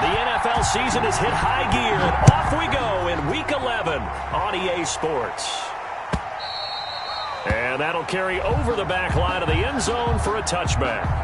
The NFL season has hit high gear, and off we go in Week 11 on EA Sports. And that'll carry over the back line of the end zone for a touchback.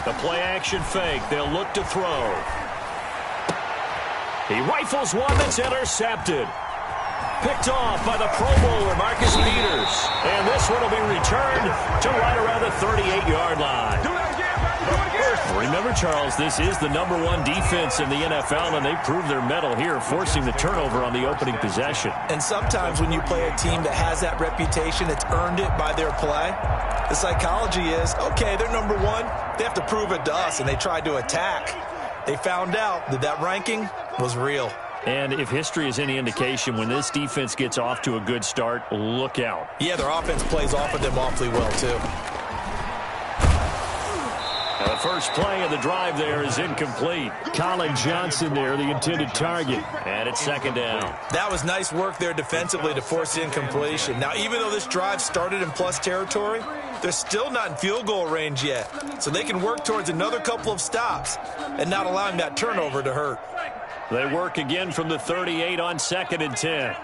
The play-action fake. They'll look to throw. He rifles one that's intercepted. Picked off by the Pro Bowler, Marcus Peters. And this one will be returned to right around the 38-yard line. Remember, Charles, this is the #1 defense in the NFL, and they proved their mettle here, forcing the turnover on the opening possession. And sometimes when you play a team that has that reputation, it's earned it by their play. The psychology is, okay, they're #1. They have to prove it to us, and they tried to attack. They found out that that ranking was real. And if history is any indication, when this defense gets off to a good start, look out. Yeah, their offense plays off of them awfully well, too. The first play of the drive there is incomplete. Colin Johnson there, the intended target. And it's second down. That was nice work there defensively to force incompletion. Now, even though this drive started in plus territory, they're still not in field goal range yet. So they can work towards another couple of stops and not allowing that turnover to hurt. They work again from the 38 on 2nd and 10.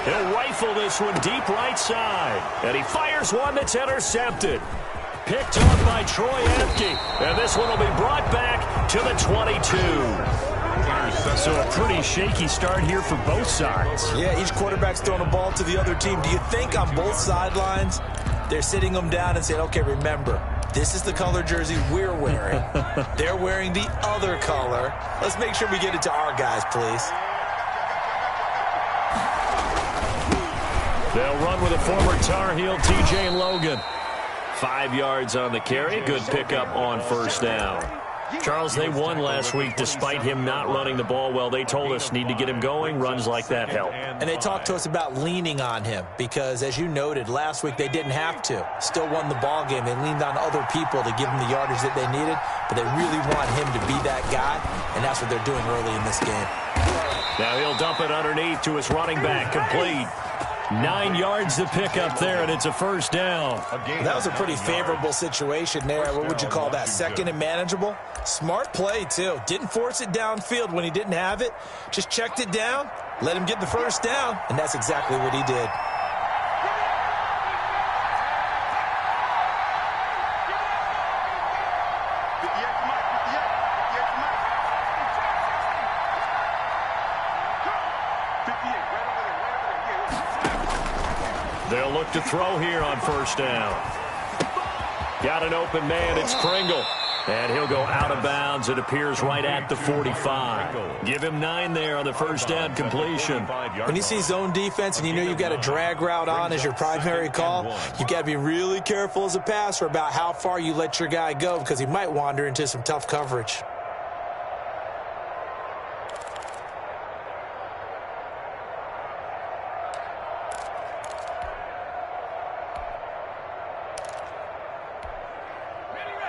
He'll rifle this one deep right side. And he fires one that's intercepted. Picked off by Troy Apke. And this one will be brought back to the 22. So a pretty shaky start here for both sides. Yeah, each quarterback's throwing a ball to the other team. Do you think on both sidelines they're sitting them down and saying, okay, remember, this is the color jersey we're wearing. They're wearing the other color. Let's make sure we get it to our guys, please. They'll run with a former Tar Heel, TJ Logan. 5 yards on the carry. Good pickup on first down. Charles, they won last week despite him not running the ball well. They told us need to get him going. Runs like that help. And they talked to us about leaning on him because, as you noted, last week they didn't have to. Still won the ball game. They leaned on other people to give them the yardage that they needed, but they really want him to be that guy, and that's what they're doing early in this game. Now he'll dump it underneath to his running back. Complete. 9 yards to pick up there, and it's a first down. That was a pretty favorable situation there. What would you call that? Second and manageable? Smart play, too. Didn't force it downfield when he didn't have it. Just checked it down, let him get the first down, and that's exactly what he did. They'll look to throw here on first down. Got an open man. It's Kringle. And he'll go out of bounds. It appears right at the 45. Give him 9 there on the first down completion. When you see zone defense and you know you've got a drag route on as your primary call, you've got to be really careful as a passer about how far you let your guy go because he might wander into some tough coverage.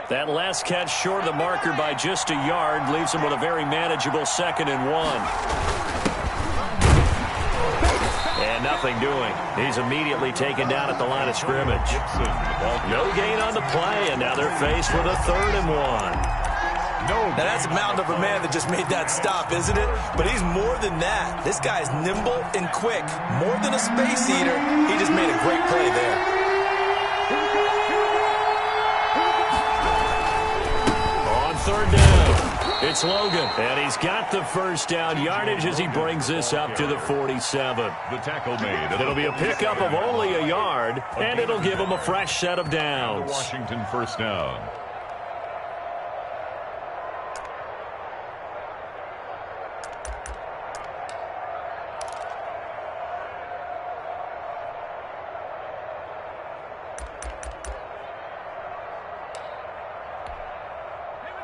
That last catch short of the marker by just a yard leaves him with a very manageable 2nd and 1. And nothing doing. He's immediately taken down at the line of scrimmage. No gain on the play, and now they're faced with a 3rd and 1. Now that's a mountain of a man that just made that stop, isn't it? But he's more than that. This guy's nimble and quick. More than a space eater, he just made a great play there. Third down. It's Logan, and he's got the first down yardage as he brings this up to the 47. The tackle made. It'll be a pickup of only a yard, and it'll give him a fresh set of downs. Washington first down.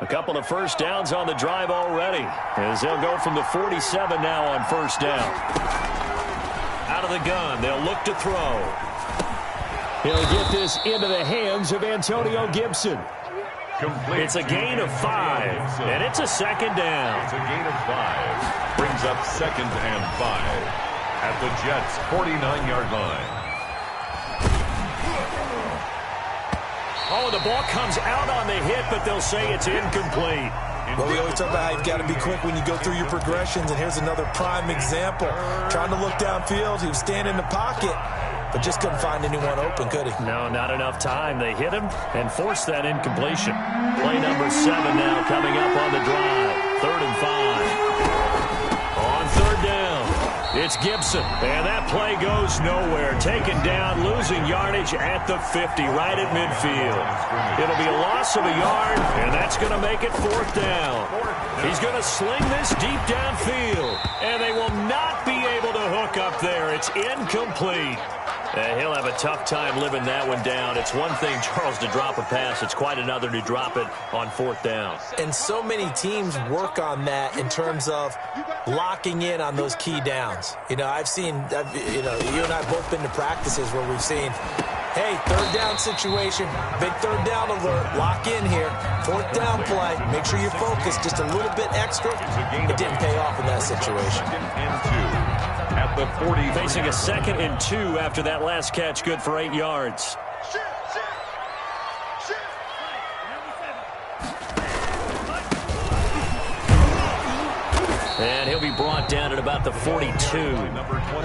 A couple of first downs on the drive already, as they'll go from the 47 now on first down. Out of the gun, they'll look to throw. He'll get this into the hands of Antonio Gibson. Complete. It's a gain of 5, and it's a second down. It's a gain of 5. Brings up 2nd and 5 at the Jets' 49-yard line. Oh, the ball comes out on the hit, but they'll say it's incomplete. Well, we always talk about how you've got to be quick when you go through your progressions, and here's another prime example. Trying to look downfield, he was standing in the pocket, but just couldn't find anyone open, could he? No, not enough time. They hit him and forced that incompletion. Play number 7 now coming up on the drive. 3rd and 5. On 3rd down, it's Gibson, and that play goes nowhere. Taken down, losing yardage at the 50, right at midfield. It'll be a loss of a yard, and that's going to make it 4th down. He's going to sling this deep downfield, and they will not be able to hook up there. It's incomplete. He'll have a tough time living that one down. It's one thing, Charles, to drop a pass. It's quite another to drop it on 4th down. And so many teams work on that in terms of locking in on those key downs. You know, you and I have both been to practices where we've seen, hey, 3rd down situation, big 3rd down alert, lock in here, 4th down play, make sure you're focused just a little bit extra. It didn't pay off in that situation. 2nd and 2. At the 40. Facing a 2nd and 2 after that last catch, good for 8 yards. And he'll be brought down at about the 42.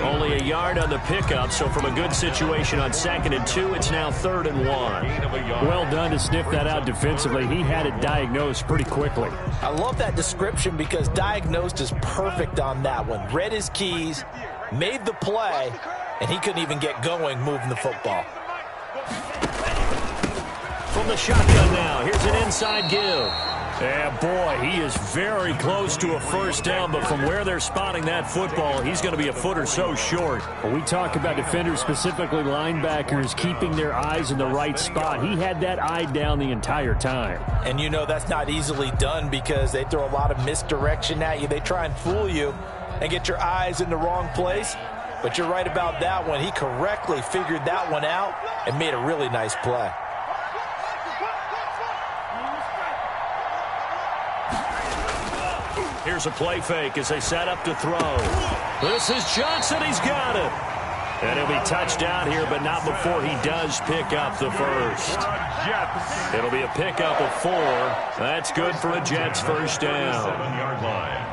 Only a yard on the pickup, so from a good situation on 2nd and 2, it's now 3rd and 1. Well done to sniff that out defensively. He had it diagnosed pretty quickly. I love that description because diagnosed is perfect on that one. Read his keys, made the play, and he couldn't even get going moving the football. From the shotgun now, here's an inside give. Yeah, boy, he is very close to a first down, but from where they're spotting that football, he's going to be a foot or so short. When we talk about defenders, specifically linebackers, keeping their eyes in the right spot, he had that eye down the entire time. And you know that's not easily done because they throw a lot of misdirection at you. They try and fool you and get your eyes in the wrong place. But you're right about that one. He correctly figured that one out and made a really nice play. Here's a play fake as they set up to throw. This is Johnson. He's got it. And he'll be touched down here, but not before he does pick up the first. It'll be a pickup of 4. That's good for a Jets first down. 7-yard line.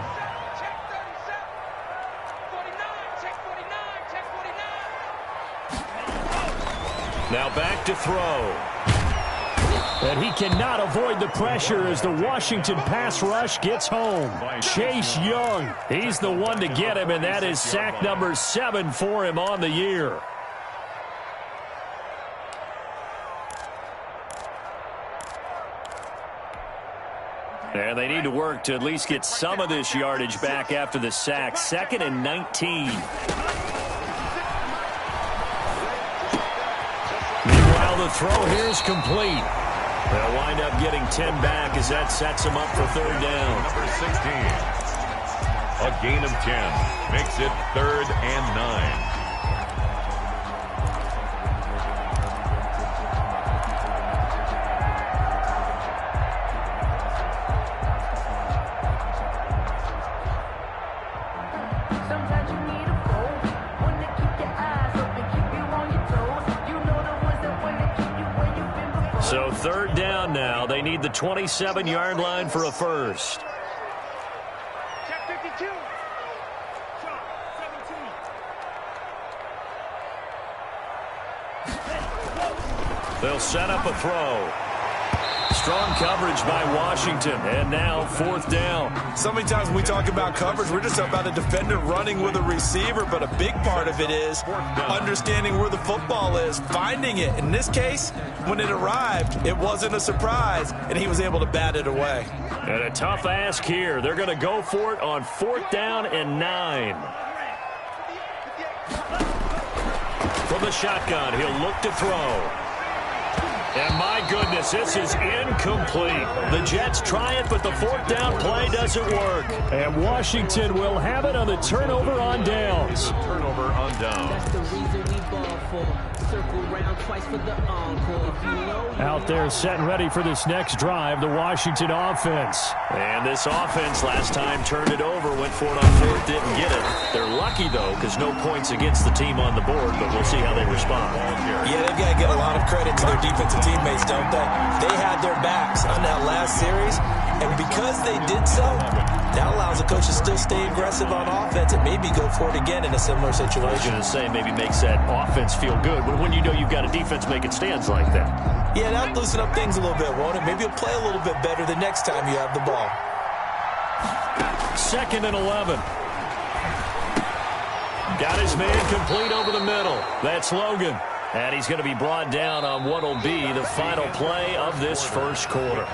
Now back to throw. And he cannot avoid the pressure as the Washington pass rush gets home. Chase Young, he's the one to get him, and that is sack number 7 for him on the year. And they need to work to at least get some of this yardage back after the sack. 2nd and 19. Meanwhile, the throw here is complete. They'll wind up getting 10 back as that sets them up for 3rd down. Number 16. A gain of 10 makes it 3rd and 9. So 3rd down now. They need the 27-yard line for a first. They'll set up a throw. Strong coverage by Washington, and now 4th down. So many times when we talk about coverage, we're just about a defender running with a receiver, but a big part of it is understanding where the football is, finding it. In this case, when it arrived, it wasn't a surprise, and he was able to bat it away. And a tough ask here. They're going to go for it on 4th down and 9. From the shotgun, he'll look to throw. And my goodness, this is incomplete. The Jets try it, but the fourth down play doesn't work. And Washington will have it on the turnover on downs. Turnover on downs. That's the reason we ball for. Circle round twice for the encore. If you know, Out there set and ready for this next drive, the Washington offense. And this offense last time turned it over, went for it on fourth, didn't get it. They're lucky, though, because no points against the team on the board, but we'll see how they respond. Yeah, they've got to get a lot of credit to their defensive teammates, don't they? They had their backs on that last series, and because they did so, that allows the coach to still stay aggressive on offense and maybe go for it again in a similar situation. I was going to say, maybe makes that offense feel good, but when you know you've got a defense making stands like that. Yeah, that'll loosen up things a little bit, won't it? Maybe you'll play a little bit better the next time you have the ball. 2nd and 11. Got his man complete over the middle. That's Logan. And he's going to be brought down on what will be the final play of this first quarter.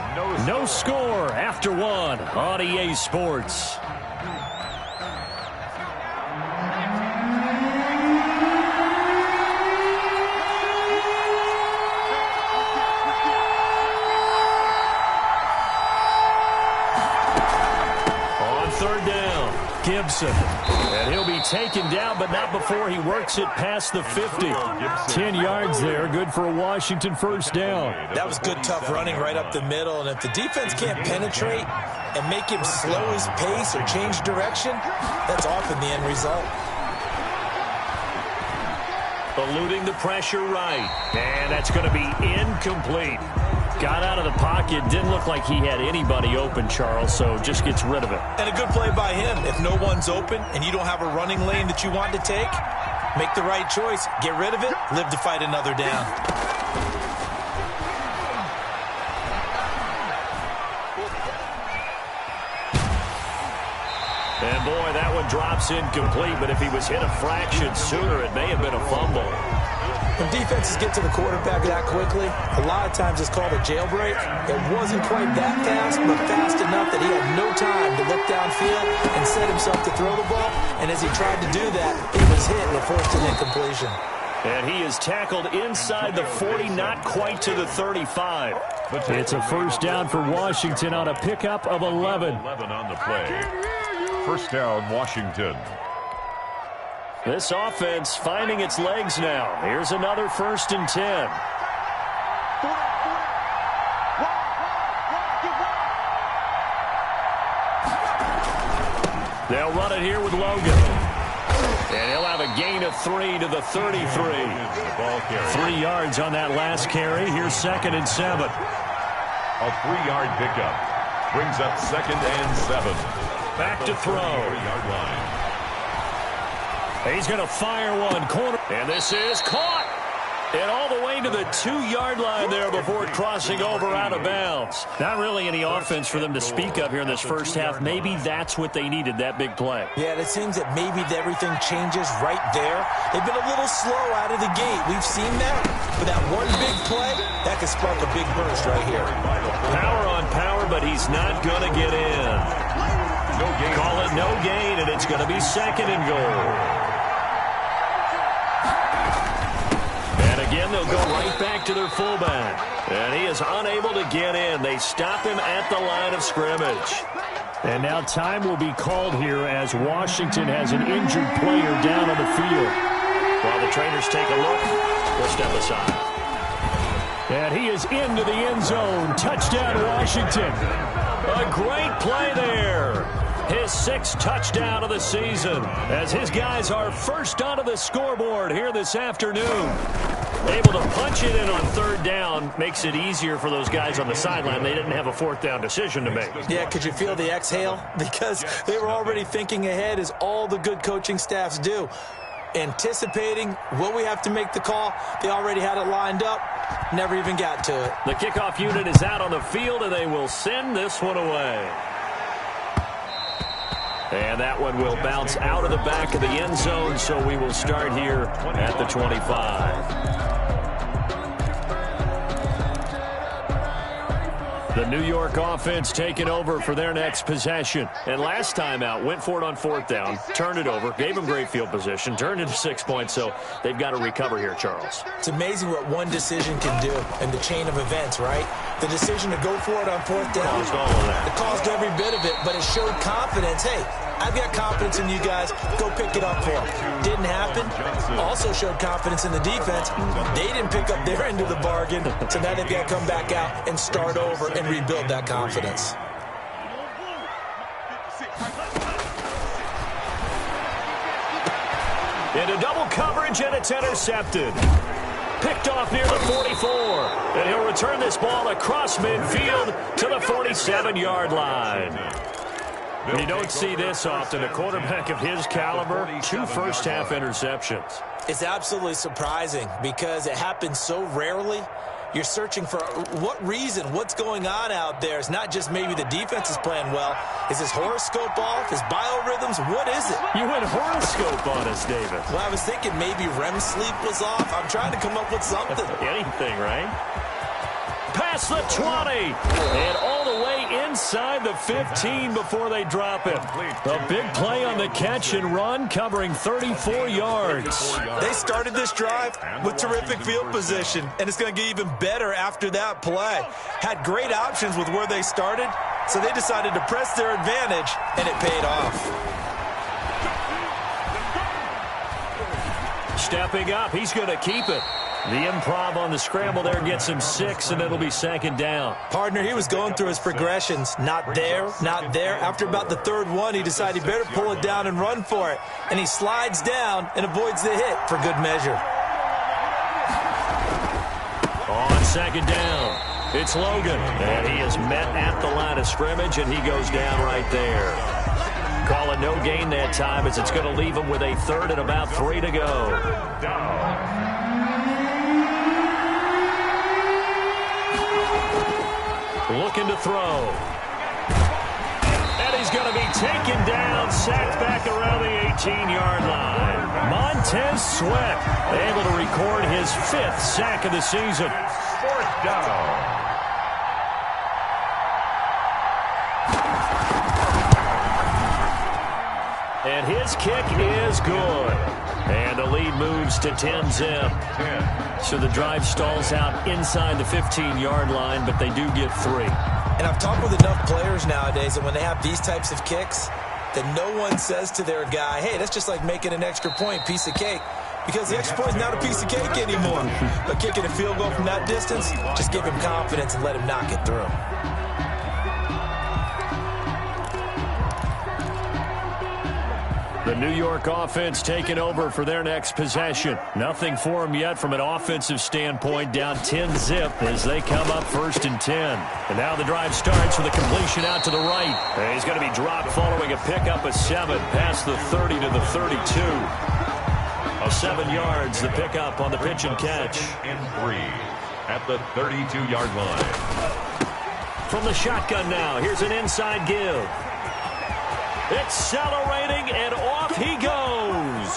No score after one on EA Sports. On third down, Gibson. And he'll be taken down, but not before he works it past the 50. 10 yards there, good for a Washington first down. That was good, tough running right up the middle, and if the defense can't penetrate and make him slow his pace or change direction, that's often the end result. Eluding the pressure right, and that's going to be incomplete. Got out of the pocket, didn't look like he had anybody open, Charles, so just gets rid of it. And a good play by him. If no one's open and you don't have a running lane that you want to take, make the right choice. Get rid of it, live to fight another down. And boy, that one drops incomplete, but if he was hit a fraction sooner, it may have been a fumble. When defenses get to the quarterback that quickly, a lot of times it's called a jailbreak. It wasn't quite that fast, but fast enough that he had no time to look downfield and set himself to throw the ball. And as he tried to do that, he was hit and forced an incompletion. And he is tackled inside the 40, not quite to the 35. It's a first down for Washington on a pickup of 11. 11 on the play. First down, Washington. This offense finding its legs now. Here's another 1st and 10. They'll run it here with Logan. And he'll have a gain of 3 to the 33. 3 yards on that last carry. Here's 2nd and 7. A 3-yard pickup. Brings up 2nd and 7. Back to throw. 3-yard line. He's going to fire one corner. And this is caught. And all the way to the 2-yard line there before crossing over out of bounds. Not really any offense for them to speak of here in this first half. Maybe that's what they needed, that big play. Yeah, it seems that maybe everything changes right there. They've been a little slow out of the gate. We've seen that. But that one big play, that could spark a big burst right here. Power on power, but he's not going to get in. No gain. Call it no gain, and it's going to be 2nd and goal. Again, they'll go right back to their fullback. And he is unable to get in. They stop him at the line of scrimmage. And now time will be called here as Washington has an injured player down on the field. While the trainers take a look, we'll step aside. And he is into the end zone. Touchdown, Washington. A great play there. His 6th touchdown of the season as his guys are first onto the scoreboard here this afternoon. Able to punch it in on 3rd down makes it easier for those guys on the sideline. They didn't have a 4th down decision to make. Yeah, could you feel the exhale? Because they were already thinking ahead, as all the good coaching staffs do. Anticipating, will we have to make the call? They already had it lined up. Never even got to it. The kickoff unit is out on the field, and they will send this one away. And that one will bounce out of the back of the end zone, so we will start here at the 25. The New York offense taking over for their next possession. And last time out, went for it on 4th down, turned it over, gave them great field position, turned into 6 points, so they've got to recover here, Charles. It's amazing what one decision can do in the chain of events, right? The decision to go for it on 4th down. Caused all of that. It caused every bit of it, but it showed confidence. Hey, I've got confidence in you guys. Go pick it up for them. Didn't happen. Also showed confidence in the defense. They didn't pick up their end of the bargain, so now they've got to come back out and start over and rebuild that confidence. Into double coverage, and it's intercepted. Picked off near the 44. And he'll return this ball across midfield to the 47-yard line. You don't see this often. A quarterback of his caliber, 2 first-half interceptions. It's absolutely surprising because it happens so rarely. You're searching for what reason, what's going on out there. It's not just maybe the defense is playing well. Is his horoscope off? His biorhythms? What is it? You went horoscope on us, David. Well, I was thinking maybe REM sleep was off. I'm trying to come up with something. Anything, right? Past the 20. And all the way inside the 15 before they drop it. A big play on the catch and run, covering 34 yards. They started this drive with terrific field position, and it's going to get even better after that play. Had great options with where they started, so they decided to press their advantage, and it paid off. Stepping up, he's going to keep it. The improv on the scramble there gets him 6, and it'll be 2nd down. Partner, he was going through his progressions. Not there, not there. After about the 3rd one, he decided he better pull it down and run for it. And he slides down and avoids the hit for good measure. On 2nd down, it's Logan. And he is met at the line of scrimmage, and he goes down right there. Call it no gain that time, as it's going to leave him with a 3rd and about 3 to go. Looking to throw. And he's going to be taken down, sacked back around the 18-yard line. Montez Sweat able to record his 5th sack of the season. 4th down. And his kick is good. And the lead moves to 10-zip. So the drive stalls out inside the 15-yard line, but they do get 3. And I've talked with enough players nowadays that when they have these types of kicks, that no one says to their guy, hey, that's just like making an extra point, piece of cake. Because the extra point is not a piece of cake anymore. But kicking a field goal from that distance, just give him confidence and let him knock it through. The New York offense taking over for their next possession. Nothing for them yet from an offensive standpoint, down 10-zip as they come up 1st and 10. And now the drive starts with a completion out to the right. And he's going to be dropped following a pickup of 7 past the 30 to the 32. 7 yards, the pickup on the pitch and catch. And 3 at the 32-yard line. From the shotgun now, here's an inside give. Accelerating, and off he goes.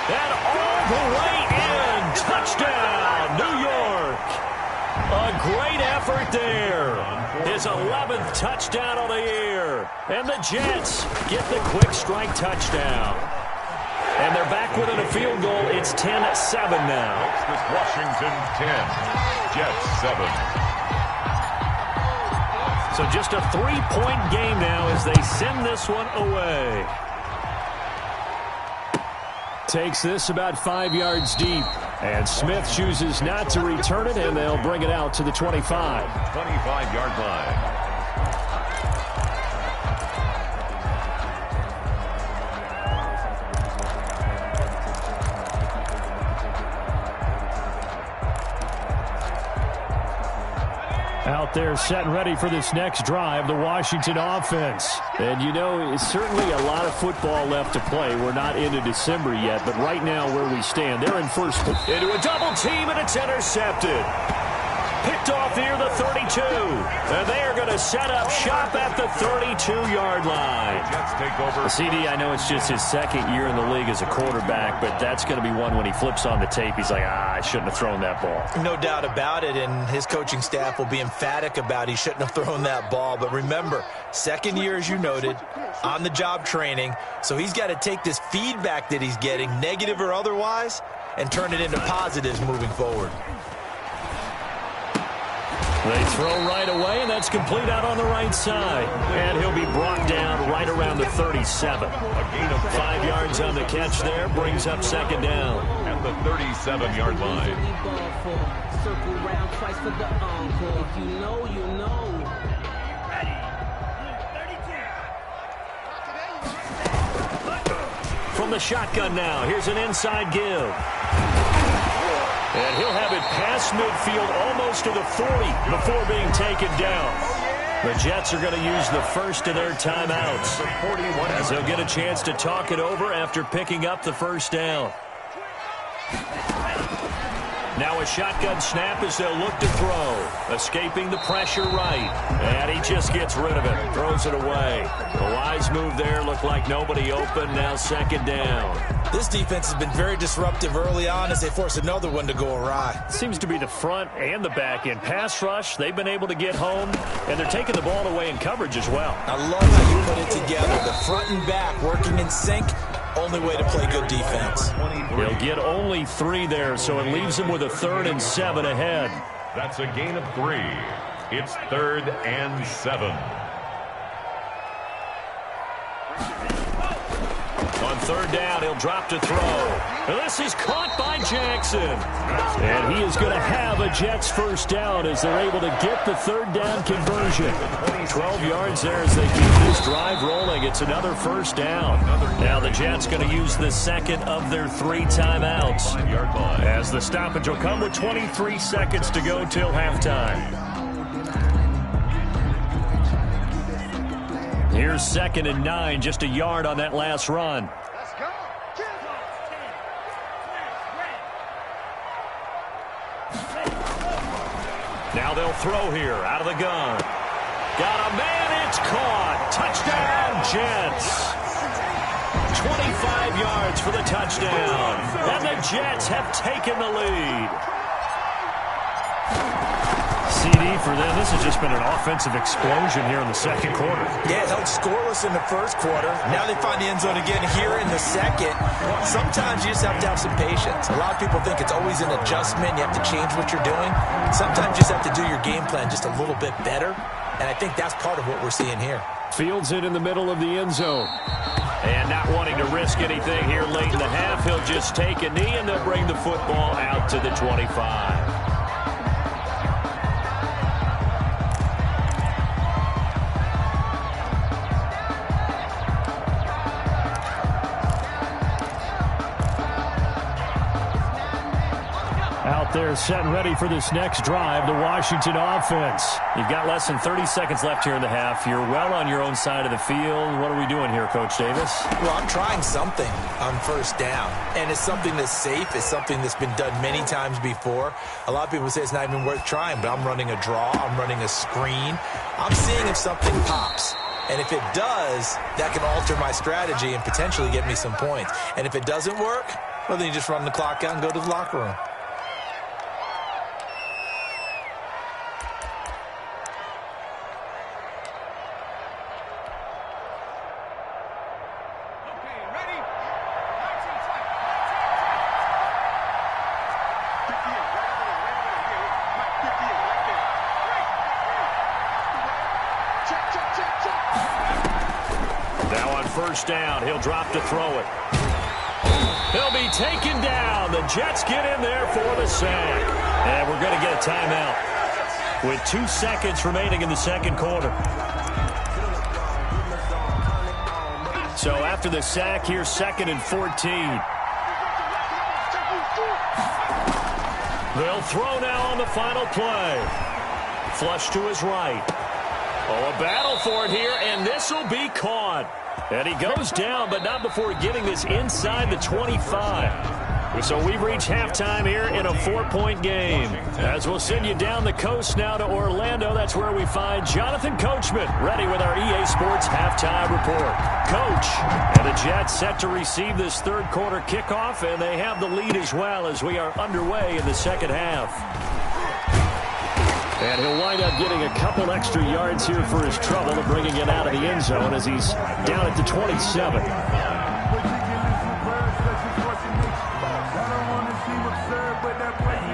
And all the way in. Touchdown, New York. A great effort there. His 11th touchdown of the year. And the Jets get the quick strike touchdown. And they're back within a field goal. It's 10-7 now. Washington 10, Jets 7. So just a 3-point game now as they send this one away. Takes this about 5 yards deep. And Smith chooses not to return it, and they'll bring it out to the 25. 25-yard line. Out there set and ready for this next drive, the Washington offense. And, you know, it's certainly a lot of football left to play. We're not into December yet, but right now where we stand, they're in first. Into a double team, and it's intercepted. Picked off near the 32. And they are going to set up shop at the 32-yard line. Jets take over. CD, I know it's just his second year in the league as a quarterback, but that's going to be one when he flips on the tape. He's like, I shouldn't have thrown that ball. No doubt about it, and his coaching staff will be emphatic about he shouldn't have thrown that ball. But remember, second year, as you noted, on-the-job training, so he's got to take this feedback that he's getting, negative or otherwise, and turn it into positives moving forward. They throw right away, and that's complete out on the right side. And he'll be brought down right around the 37. A gain of 5 yards on the catch there, brings up second down. At the 37-yard line. Circle round twice for the encore. If you know, you know. From the shotgun now, here's an inside give. And he'll have it past midfield almost to the 40 before being taken down. The Jets are going to use the first of their timeouts, as they'll get a chance to talk it over after picking up the first down. Now a shotgun snap as they'll look to throw. Escaping the pressure right. And he just gets rid of it. Throws it away. A wise move there. Looked like nobody open. Now second down. This defense has been very disruptive early on as they force another one to go awry. Seems to be the front and the back end. Pass rush, they've been able to get home. And they're taking the ball away in coverage as well. I love how you put it together. The front and back working in sync. Only way to play good defense. He'll get only 3 there, so it leaves him with a 3rd and 7 ahead. That's a gain of 3. It's 3rd and 7. On 3rd down, he'll drop to throw. And this is caught by Jackson. And he is going to have a Jets first down as they're able to get the 3rd down conversion. 12 yards there as they keep this drive rolling. It's another first down. Now the Jets going to use the second of their 3 timeouts, as the stoppage will come with 23 seconds to go till halftime. Here's 2nd and 9, just a yard on that last run. Now they'll throw here out of the gun. Got a man, it's caught. Touchdown, Jets. 25 yards for the touchdown. And the Jets have taken the lead. CD for them. This has just been an offensive explosion here in the second quarter. Yeah, held scoreless in the first quarter. Now they find the end zone again here in the second. Sometimes you just have to have some patience. A lot of people think it's always an adjustment. You have to change what you're doing. Sometimes you just have to do your game plan just a little bit better. And I think that's part of what we're seeing here. Fields it in the middle of the end zone. And not wanting to risk anything here late in the half, he'll just take a knee and they'll bring the football out to the 25. They're set and ready for this next drive, the Washington offense. You've got less than 30 seconds left here in the half. You're well on your own side of the field. What are we doing here, Coach Davis? Well, I'm trying something on first down, and it's something that's safe. It's something that's been done many times before. A lot of people say it's not even worth trying, but I'm running a draw. I'm running a screen. I'm seeing if something pops. And if it does, that can alter my strategy and potentially get me some points. And if it doesn't work, well, then you just run the clock out and go to the locker room. First down, he'll drop to throw it. He'll be taken down. The Jets get in there for the sack. And we're going to get a timeout with 2 seconds remaining in the second quarter. So after the sack, here's 2nd and 14. They'll throw now on the final play. Flush to his right. Oh, a battle for it here, and this will be caught. And he goes down, but not before getting this inside the 25. So we've reached halftime here in a 4-point game. As we'll send you down the coast now to Orlando, that's where we find Jonathan Coachman, ready with our EA Sports halftime report. Coach, and the Jets set to receive this third quarter kickoff, and they have the lead as well as we are underway in the second half. And he'll wind up getting a couple extra yards here for his trouble of bringing it out of the end zone as he's down at the 27.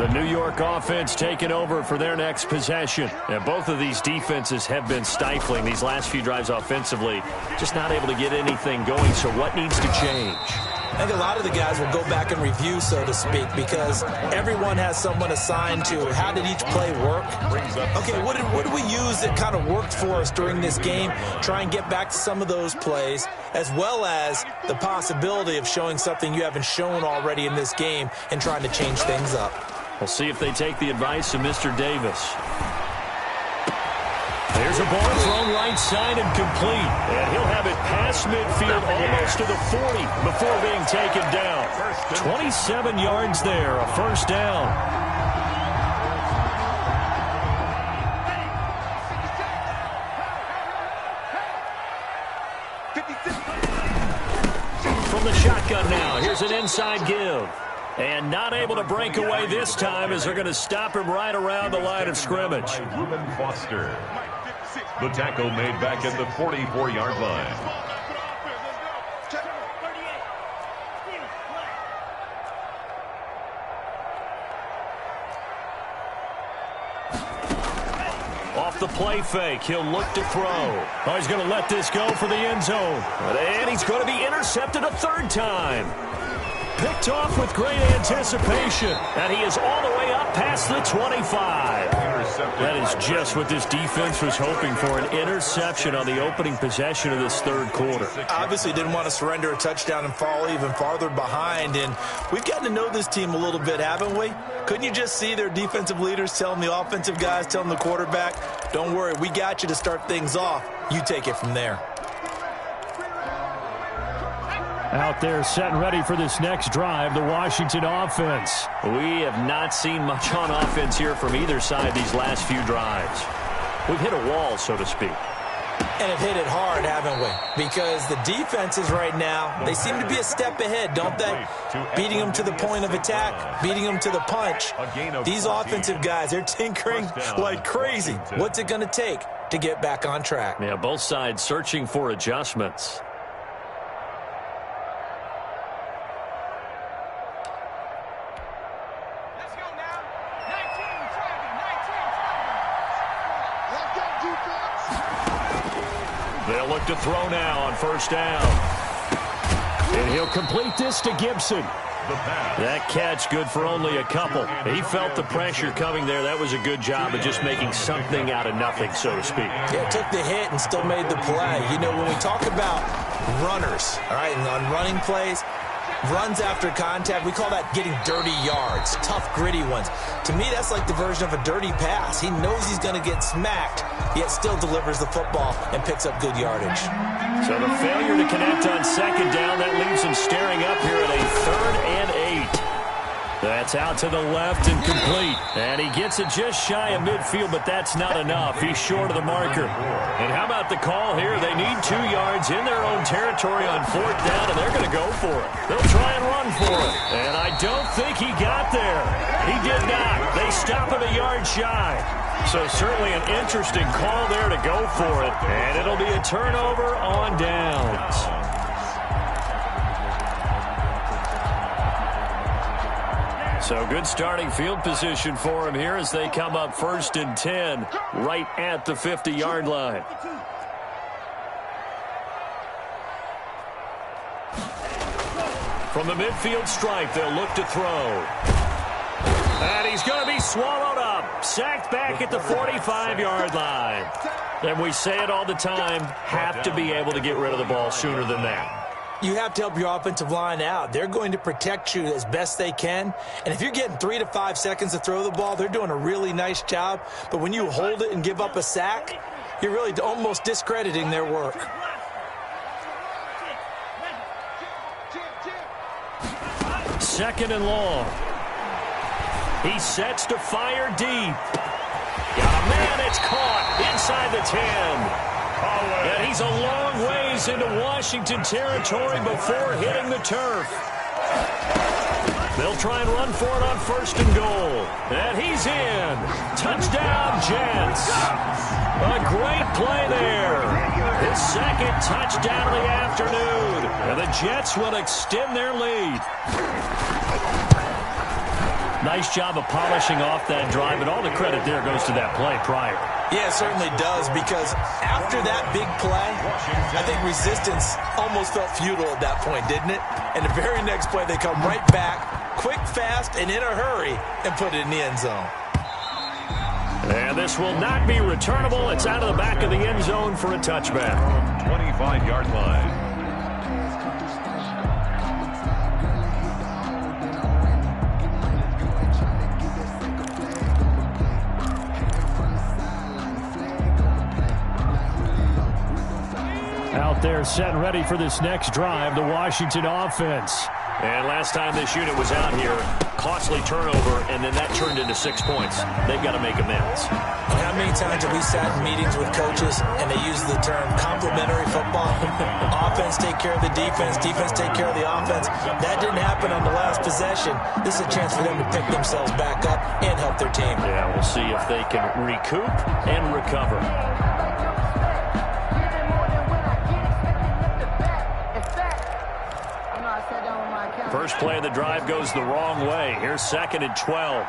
The New York offense taking over for their next possession. And both of these defenses have been stifling these last few drives offensively. Just not able to get anything going, so what needs to change? I think a lot of the guys will go back and review, so to speak, because everyone has someone assigned to how did each play work. Okay, what did we use that kind of worked for us during this game? Try and get back to some of those plays, as well as the possibility of showing something you haven't shown already in this game and trying to change things up. We'll see if they take the advice of Mr. Davis. There's a ball thrown right side and complete. And he'll have it past midfield almost to the 40 before being taken down. 27 yards there, a first down. From the shotgun now, here's an inside give. And not able to break away this time as they're going to stop him right around the line of scrimmage. Reuben Foster. The tackle made back at the 44-yard line. Off the play fake, he'll look to throw. Oh, he's going to let this go for the end zone. And he's going to be intercepted a third time. Picked off with great anticipation. And he is all the way up past the 25. That is just what this defense was hoping for, an interception on the opening possession of this third quarter. Obviously didn't want to surrender a touchdown and fall even farther behind. And we've gotten to know this team a little bit, haven't we? Couldn't you just see their defensive leaders telling the offensive guys, telling the quarterback, don't worry, we got you to start things off. You take it from there. Out there set and ready for this next drive, the Washington offense. We have not seen much on offense here from either side these last few drives. We've hit a wall, so to speak. And have hit it hard, haven't we? Because the defenses right now, they seem to be a step ahead, don't they? Beating them to the point of attack, beating them to the punch. These offensive guys, they're tinkering like crazy. What's it going to take to get back on track? Yeah, both sides searching for adjustments. They'll look to throw now on first down. And he'll complete this to Gibson. That catch good for only a couple. He felt the pressure coming there. That was a good job of just making something out of nothing, so to speak. Yeah, took the hit and still made the play. You know, when we talk about runners, all right, and on running plays, runs after contact, we call that getting dirty yards, tough, gritty ones. To me, that's like the version of a dirty pass. He knows he's going to get smacked, yet still delivers the football and picks up good yardage. So the failure to connect on second down, that leaves him staring up here at a 3rd and 8. That's out to the left and complete. And he gets it just shy of midfield, but that's not enough. He's short of the marker. And how about the call here? They need 2 yards in their own territory on 4th down, and they're going to go for it. They'll try and run for it. And I don't think he got there. He did not. They stop him a yard shy. So certainly an interesting call there to go for it. And it'll be a turnover on downs. So good starting field position for him here as they come up 1st and 10 right at the 50-yard line. From the midfield stripe, they'll look to throw. And he's going to be swallowed up. Sacked back at the 45-yard line. And we say it all the time, have to be able to get rid of the ball sooner than that. You have to help your offensive line out. They're going to protect you as best they can. And if you're getting 3 to 5 seconds to throw the ball, they're doing a really nice job. But when you hold it and give up a sack, you're really almost discrediting their work. second and long. He sets to fire deep. Got a man, it's caught inside the 10. And he's a long ways into Washington territory before hitting the turf. They'll try and run for it on first and goal. And he's in. Touchdown, Jets. A great play there. His second touchdown of the afternoon. And the Jets will extend their lead. Nice job of polishing off that drive, and all the credit there goes to that play prior. Yeah, it certainly does, because after that big play, I think resistance almost felt futile at that point, didn't it? And the very next play, they come right back, quick, fast, and in a hurry, and put it in the end zone. And this will not be returnable. It's out of the back of the end zone for a touchback. 25-yard line. Out there set and ready for this next drive, the Washington offense. And last time this unit was out here, costly turnover, and then that turned into 6 points. They've got to make amends. How many times have we sat in meetings with coaches and they use the term complementary football? Offense take care of the defense, defense take care of the offense. That didn't happen on the last possession. This is a chance for them to pick themselves back up and help their team. Yeah, we'll see if they can recoup and recover. First play of the drive goes the wrong way. Here's 2nd and 12.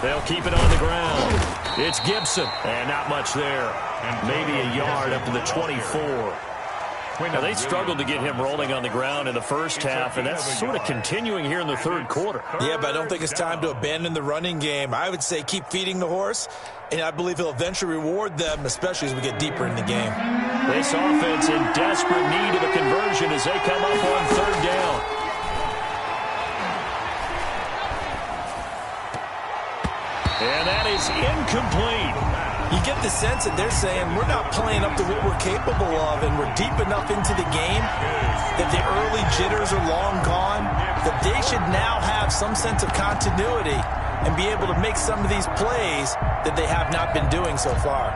They'll keep it on the ground. It's Gibson. And not much there. Maybe a yard up to the 24. Now, they struggled to get him rolling on the ground in the first half, and that's sort of continuing here in the third quarter. Yeah, but I don't think it's time to abandon the running game. I would say keep feeding the horse, and I believe he'll eventually reward them, especially as we get deeper in the game. This offense in desperate need of a conversion as they come up on third down. And that is incomplete. You get the sense that they're saying we're not playing up to what we're capable of, and we're deep enough into the game that the early jitters are long gone, that they should now have some sense of continuity and be able to make some of these plays that they have not been doing so far.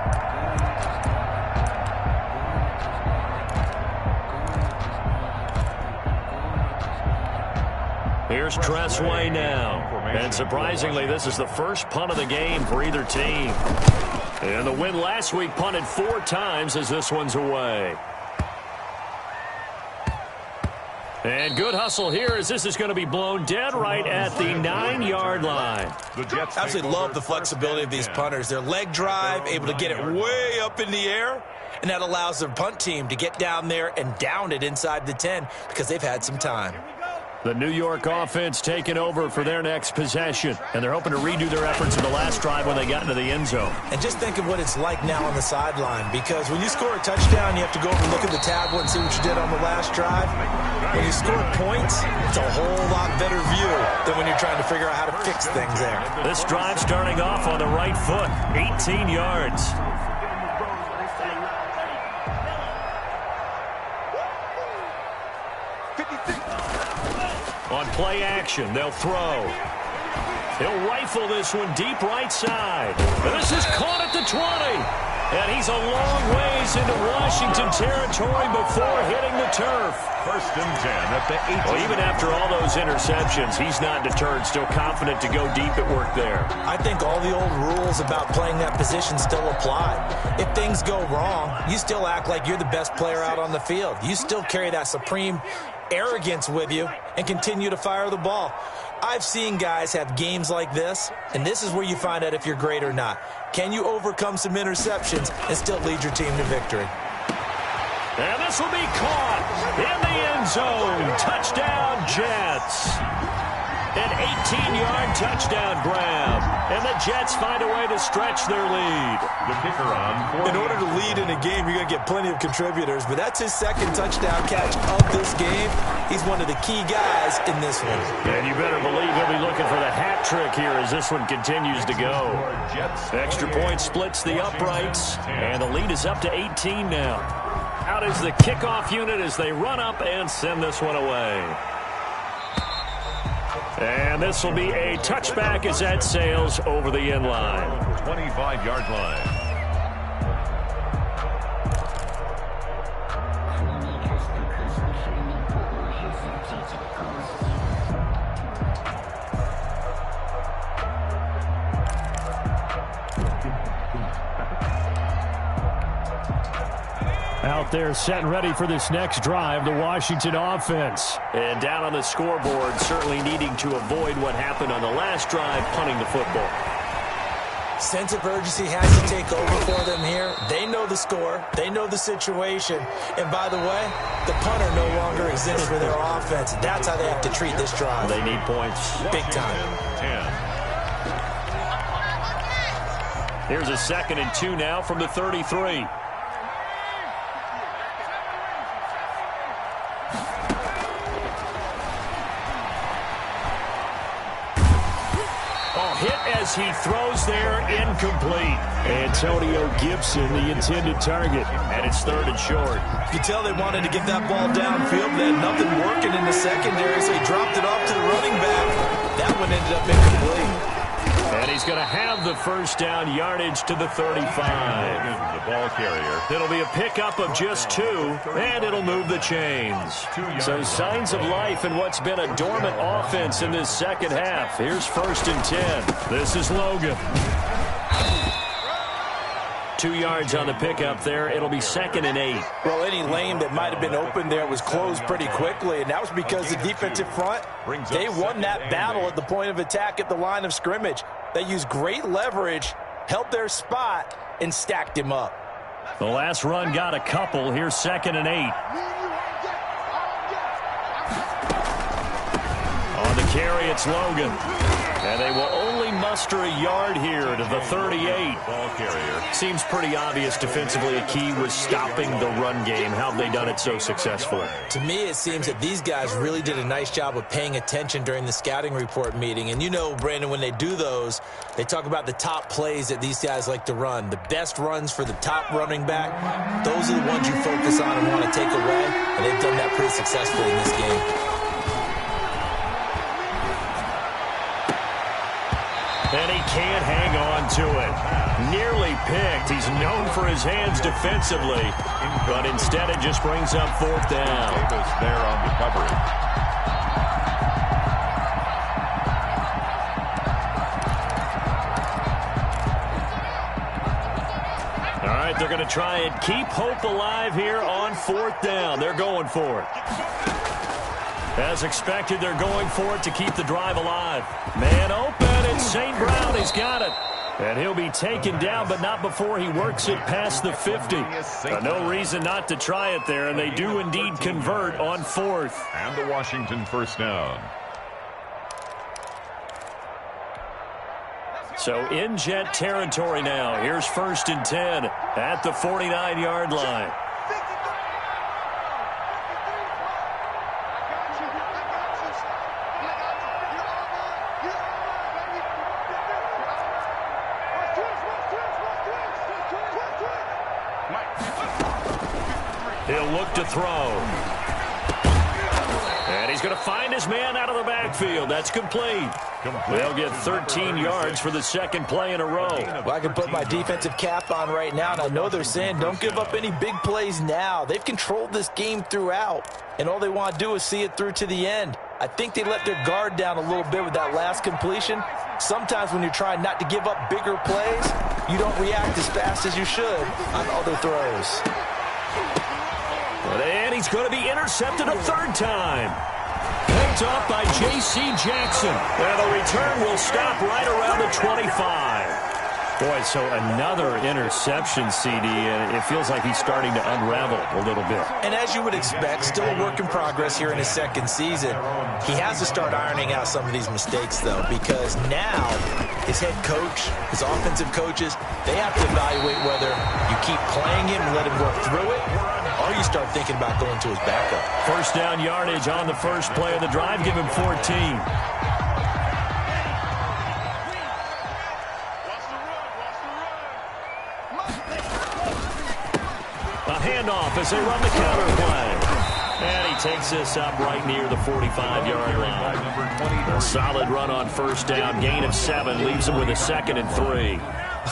Here's Tressway now. And surprisingly, this is the first punt of the game for either team. And the win last week punted 4 times as this one's away. And good hustle here as this is going to be blown dead right at the 9-yard line. I absolutely love the flexibility of these punters. Their leg drive, able to get it way up in the air, and that allows their punt team to get down there and down it inside the 10 because they've had some time. The New York offense taking over for their next possession, and they're hoping to redo their efforts in the last drive when they got into the end zone. And just think of what it's like now on the sideline, because when you score a touchdown, you have to go over and look at the tablet and see what you did on the last drive. When you score points, it's a whole lot better view than when you're trying to figure out how to fix things there. This drive starting off on the right foot, 18 yards. On play action, they'll throw. He'll rifle this one deep right side. And this is caught at the 20. And he's a long ways into Washington territory before hitting the turf. 1st and 10 at the 18. Well, even after all those interceptions, he's not deterred, still confident to go deep at work there. I think all the old rules about playing that position still apply. If things go wrong, you still act like you're the best player out on the field. You still carry that supreme arrogance with you and continue to fire the ball. I've seen guys have games like this, and this is where you find out if you're great or not. Can you overcome some interceptions and still lead your team to victory? And this will be caught in the end zone. Touchdown, Jets. An 18-yard touchdown grab. And the Jets find a way to stretch their lead. The kicker on. In order to lead in a game, you're going to get plenty of contributors, but that's his 2nd touchdown catch of this game. He's one of the key guys in this one. And you better believe he'll be looking for the hat trick here as this one continues to go. Extra point splits the uprights, and the lead is up to 18 now. Out out is the kickoff unit as they run up and send this one away. And this will be a touchback as that sails over the end line. 25-yard line. Out there set and ready for this next drive, the Washington offense. And down on the scoreboard, certainly needing to avoid what happened on the last drive, punting the football. Sense of urgency has to take over for them here. They know the score. They know the situation. And by the way, the punter no longer exists for their offense. That's how they have to treat this drive. They need points. Big time. 10. Here's a 2nd and 2 now from the 33. Hit as he throws there, incomplete. Antonio Gibson, the intended target, and it's 3rd and short. You can tell they wanted to get that ball downfield. They had nothing working in the secondary, so he dropped it off to the running back. That one ended up incomplete. And he's going to have the first down, yardage to the 35. The ball carrier. It'll be a pickup of just 2, and it'll move the chains. So signs of life in what's been a dormant offense in this second half. Here's 1st and 10. This is Logan. 2 yards on the pickup there. It'll be 2nd and 8. Well, any lane that might have been open there was closed pretty quickly, and that was because the defensive front, they won that battle at the point of attack at the line of scrimmage. They used great leverage, held their spot, and stacked him up. The last run got a couple. Here's 2nd and 8. On the carry, it's Logan. And they will only muster a yard here to the 38. Ball carrier. Seems pretty obvious defensively a key was stopping the run game. How have they done it so successfully? To me, it seems that these guys really did a nice job of paying attention during the scouting report meeting. And you know, Brandon, when they do those, they talk about the top plays that these guys like to run. The best runs for the top running back, those are the ones you focus on and want to take away. And they've done that pretty successfully in this game. And he can't hang on to it. Nearly picked. He's known for his hands defensively, but instead it just brings up 4th down. Davis there on the coverage. All right, they're going to try and keep hope alive here on 4th down. They're going for it. As expected, they're going for it to keep the drive alive. Man open, it's St. Brown. He's got it. And he'll be taken down, but not before he works it past the 50. No reason not to try it there, and they do indeed convert on 4th. And the Washington first down. So in Jet territory now. Here's 1st and 10 at the 49-yard line. He'll look to throw. And he's going to find his man out of the backfield. That's complete. They'll get 13 yards for the 2nd play in a row. Well, I can put my defensive cap on right now, and I know they're saying don't give up any big plays now. They've controlled this game throughout, and all they want to do is see it through to the end. I think they let their guard down a little bit with that last completion. Sometimes when you're trying not to give up bigger plays, you don't react as fast as you should on other throws. And he's going to be intercepted a 3rd time. Picked off by J.C. Jackson. And the return will stop right around the 25. Boy, so another interception, CD, and it feels like he's starting to unravel a little bit. And as you would expect, still a work in progress here in his 2nd season. He has to start ironing out some of these mistakes, though, because now his head coach, his offensive coaches, they have to evaluate whether you keep playing him and let him work through it, or you start thinking about going to his backup. 1st down yardage on the first play of the drive. Give him 14. handoff as they run the counter play. And he takes this up right near the 45-yard line. A solid run on first down. Gain of 7 leaves him with a 2nd and 3.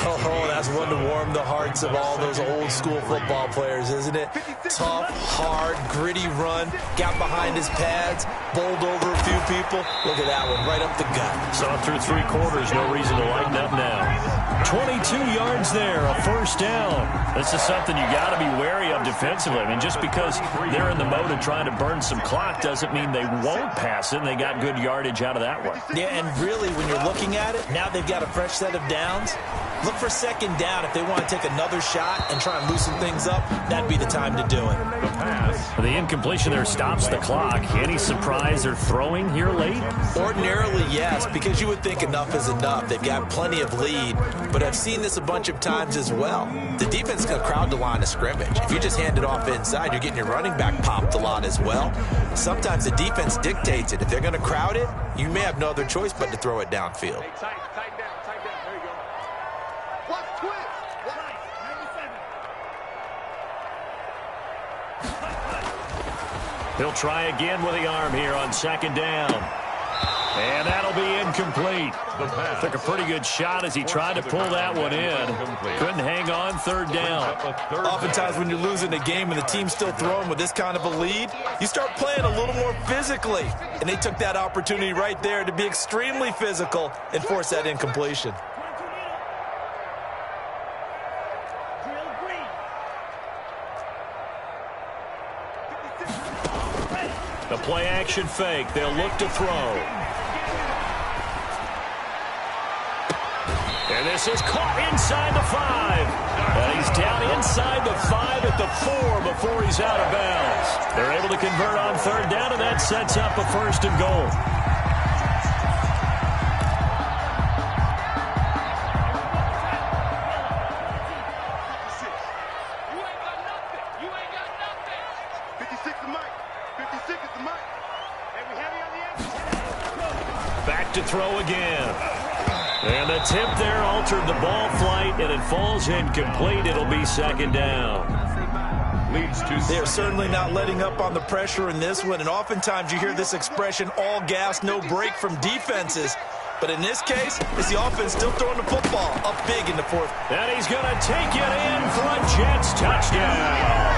Oh, that's one to warm the hearts of all those old-school football players, isn't it? Tough, hard, gritty run. Got behind his pads, bowled over a few people. Look at that one, right up the gut. Saw through 3 quarters, no reason to lighten up now. 22 yards there, a first down. This is something you got to be wary of defensively. I mean, just because they're in the mode of trying to burn some clock doesn't mean they won't pass it, and they got good yardage out of that one. Yeah, and really, when you're looking at it, now they've got a fresh set of downs. Look for 2nd down. If they want to take another shot and try and loosen things up, that'd be the time to do it. The incompletion there stops the clock. Any surprise they're throwing here late? Ordinarily, yes, because you would think enough is enough. They've got plenty of lead, but I've seen this a bunch of times as well. The defense is going to crowd the line of scrimmage. If you just hand it off inside, you're getting your running back popped a lot as well. Sometimes the defense dictates it. If they're going to crowd it, you may have no other choice but to throw it downfield. He'll try again with the arm here on 2nd down. And that'll be incomplete. Took a pretty good shot as he tried to pull that one in. Couldn't hang on 3rd down. Oftentimes when you're losing a game and the team's still throwing with this kind of a lead, you start playing a little more physically. And they took that opportunity right there to be extremely physical and force that incompletion. The play-action fake. They'll look to throw. And this is caught inside the 5. And he's down inside the 5 at the 4 before he's out of bounds. They're able to convert on 3rd down, and that sets up a 1st and goal. Back to throw again. And the tip there altered the ball flight, and it falls incomplete. It'll be 2nd down. They're certainly not letting up on the pressure in this one, and oftentimes you hear this expression, all gas, no break from defenses. But in this case, it's the offense still throwing the football up big in the 4th. And he's going to take it in for a Jets touchdown.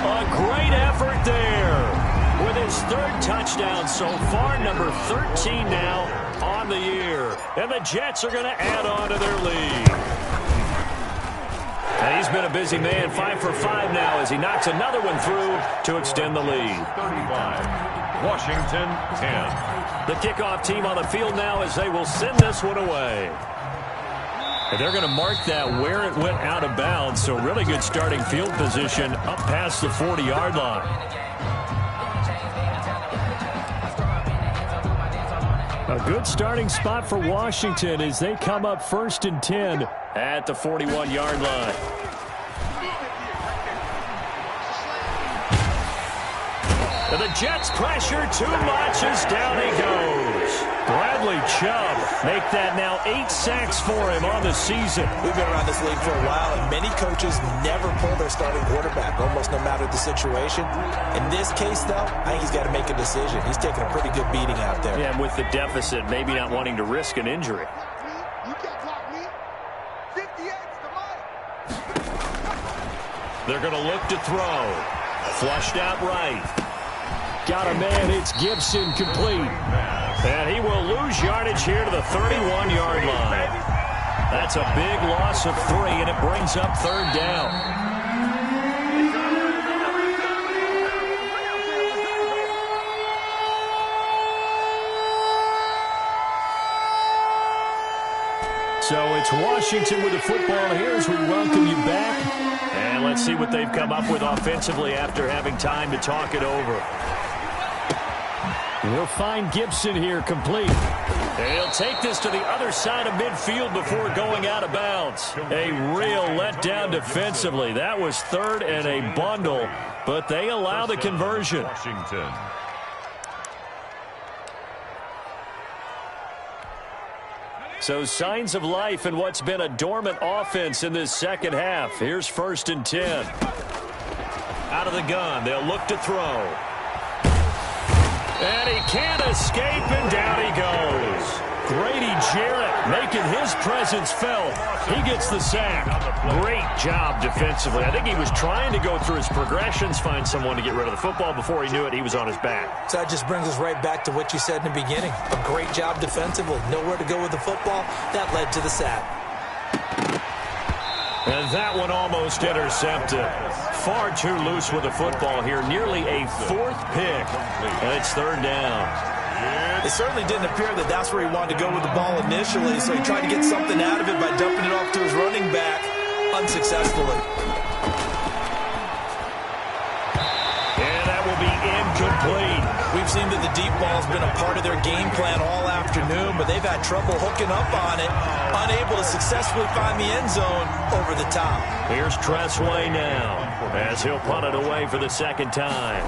A great effort there. With his 3rd touchdown so far, number 13 now on the year. And the Jets are going to add on to their lead. And he's been a busy man, 5 for 5 now as he knocks another one through to extend the lead. 35, Washington 10. The kickoff team on the field now as they will send this one away. And they're going to mark that where it went out of bounds, so really good starting field position up past the 40-yard line. A good starting spot for Washington as they come up 1st and 10 at the 41-yard line. And the Jets pressure too much as down he goes. Bradley Chubb make that now 8 sacks for him on the season. We've been around this league for a while, and many coaches never pull their starting quarterback, almost no matter the situation. In this case, though, I think he's got to make a decision. He's taking a pretty good beating out there. Yeah, and with the deficit, maybe not wanting to risk an injury. They're going to look to throw. Flushed out right. Got a man, it's Gibson complete. And he will lose yardage here to the 31-yard line. That's a big loss of 3, and it brings up 3rd down. So it's Washington with the football here as we welcome you back. And let's see what they've come up with offensively after having time to talk it over. We'll find Gibson here complete. And he'll take this to the other side of midfield before going out of bounds. A real letdown defensively. That was 3rd and a bundle, but they allow the conversion. Washington. So signs of life in what's been a dormant offense in this second half. Here's 1st and 10. Out of the gun, they'll look to throw. And he can't escape, and down he goes. Grady Jarrett making his presence felt. He gets the sack. Great job defensively. I think he was trying to go through his progressions, find someone to get rid of the football. Before he knew it, he was on his back. So that just brings us right back to what you said in the beginning. A great job defensively. Nowhere to go with the football. That led to the sack. And that one almost intercepted. Far too loose with the football here. Nearly a fourth pick. And it's third down. It certainly didn't appear that that's where he wanted to go with the ball initially, so he tried to get something out of it by dumping it off to his running back unsuccessfully. And that will be incomplete. We've seen that the deep ball has been a part of their game plan all afternoon, but they've had trouble hooking up on it, unable to successfully find the end zone over the top. Here's Tressway now, as he'll punt it away for the second time.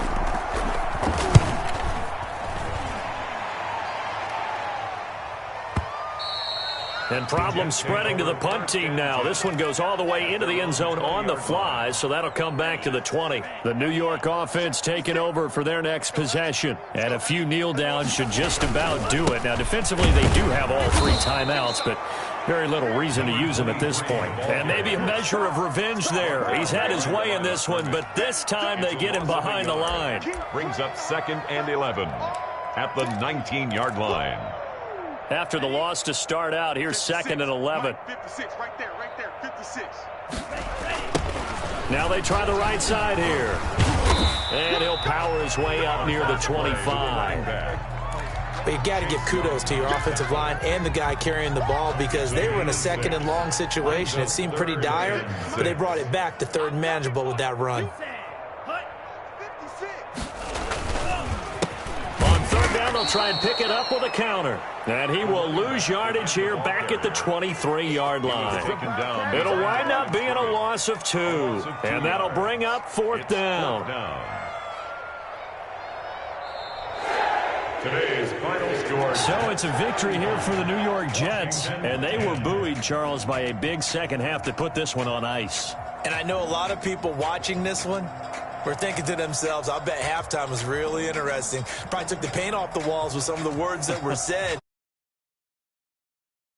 And problems spreading to the punt team now. This one goes all the way into the end zone on the fly, so that'll come back to the 20. The New York offense taking over for their next possession. And a few kneel downs should just about do it. Now, defensively, they do have all three timeouts, but very little reason to use them at this point. And maybe a measure of revenge there. He's had his way in this one, but this time they get him behind the line. Brings up 2nd and 11 at the 19-yard line. After the loss to start out, here's 2nd and 11. 56, right there, 56. Now they try the right side here. And he'll power his way up near the 25. But you got to give kudos to your offensive line and the guy carrying the ball, because they were in a 2nd and long situation. It seemed pretty dire, but they brought it back to 3rd and manageable with that run. They'll try and pick it up with a counter. And he will lose yardage here back at the 23-yard line. It'll wind up being a loss of 2. And that'll bring up 4th down. Today's final score. So it's a victory here for the New York Jets. And they were buoyed, Charles, by a big second half to put this one on ice. And I know a lot of people watching this one were thinking to themselves, I bet halftime was really interesting. Probably took the paint off the walls with some of the words that were said.